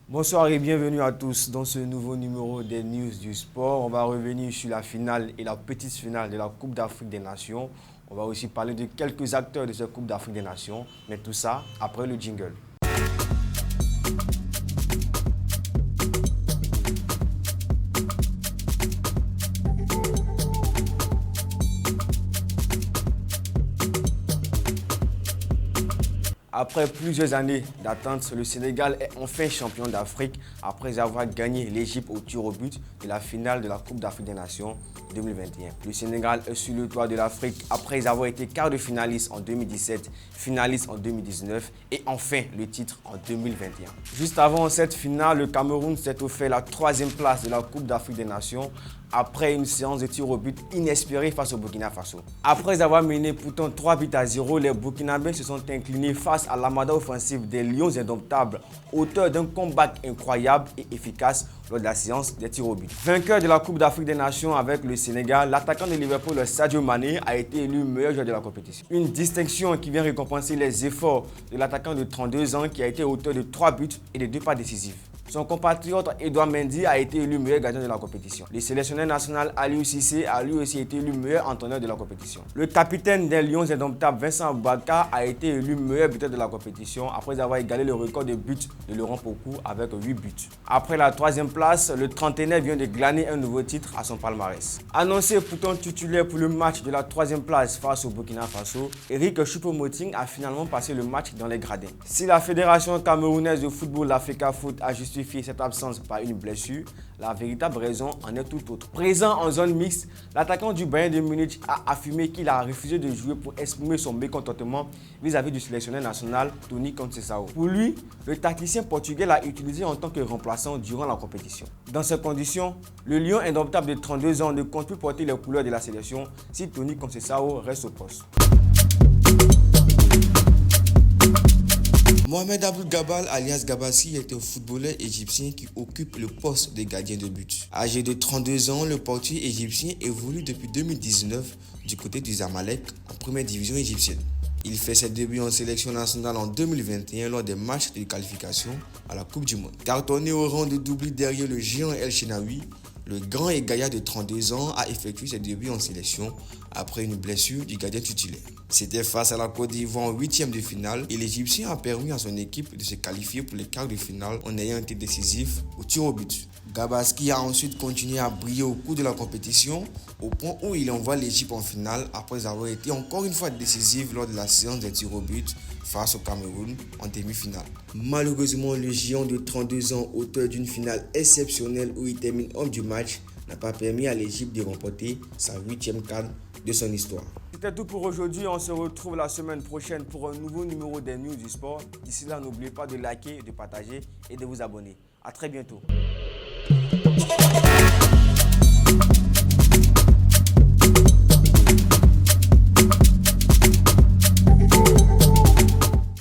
Bonsoir et bienvenue à tous dans ce nouveau numéro des News du Sport. On va revenir sur la finale et la petite finale de la Coupe d'Afrique des Nations. On va aussi parler de quelques acteurs de cette Coupe d'Afrique des Nations, mais tout ça après le jingle. Après plusieurs années d'attente, le Sénégal est enfin champion d'Afrique après avoir gagné l'Égypte au tir au but de la finale de la Coupe d'Afrique des Nations 2021. Le Sénégal est sur le toit de l'Afrique après avoir été quart de finaliste en 2017, finaliste en 2019 et enfin le titre en 2021. Juste avant cette finale, le Cameroun s'est offert la troisième place de la Coupe d'Afrique des Nations après une séance de tir au but inespérée face au Burkina Faso. Après avoir mené pourtant 3 buts à 0, les Burkinabés se sont inclinés face à l'armada offensive des Lions indomptables, auteur d'un comeback incroyable et efficace lors de la séance des tirs au but. Vainqueur de la Coupe d'Afrique des Nations avec le Sénégal, l'attaquant de Liverpool Sadio Mané a été élu meilleur joueur de la compétition. Une distinction qui vient récompenser les efforts de l'attaquant de 32 ans qui a été auteur de 3 buts et de 2 passes décisives. Son compatriote Edouard Mendy a été élu meilleur gardien de la compétition. Le sélectionneur national Aliou Cissé a lui aussi été élu meilleur entraîneur de la compétition. Le capitaine des Lions indomptables Vincent Aboubakar a été élu meilleur buteur de la compétition après avoir égalé le record de buts de Laurent Pokou avec 8 buts. Après la troisième place, le trentenaire vient de glaner un nouveau titre à son palmarès. Annoncé pourtant titulaire pour le match de la troisième place face au Burkina Faso, Eric Choupo-Moting a finalement passé le match dans les gradins. Si la Fédération camerounaise de football, l'Africa Foot, a justifié cette absence par une blessure, la véritable raison en est tout autre. Présent en zone mixte, l'attaquant du Bayern de Munich a affirmé qu'il a refusé de jouer pour exprimer son mécontentement vis-à-vis du sélectionneur national Tony Conceição. Pour lui, le tacticien portugais l'a utilisé en tant que remplaçant durant la compétition. Dans ces conditions, le Lion indomptable de 32 ans ne compte plus porter les couleurs de la sélection si Tony Conceição reste au poste. Mohamed Abdul Gabal alias Gabassi est un footballeur égyptien qui occupe le poste de gardien de but. Âgé de 32 ans, le portier égyptien évolue depuis 2019 du côté du Zamalek en première division égyptienne. Il fait ses débuts en sélection nationale en 2021 lors des matchs de qualification à la Coupe du Monde. Cartonné au rang de doublé derrière le géant El Shenaoui, le grand et gaillard de 32 ans a effectué ses débuts en sélection après une blessure du gardien titulaire. C'était face à la Côte d'Ivoire en 8e de finale et l'Égyptien a permis à son équipe de se qualifier pour les quarts de finale en ayant été décisif au tir au but. Gabaski a ensuite continué à briller au cours de la compétition au point où il envoie l'Égypte en finale après avoir été encore une fois décisif lors de la séance des tirs au but face au Cameroun en demi-finale. Malheureusement, le géant de 32 ans, auteur d'une finale exceptionnelle où il termine homme du match, n'a pas permis à l'Égypte de remporter sa 8e CAN de son histoire. C'était tout pour aujourd'hui. On se retrouve la semaine prochaine pour un nouveau numéro des News du Sport. D'ici là, n'oubliez pas de liker, de partager et de vous abonner. À très bientôt.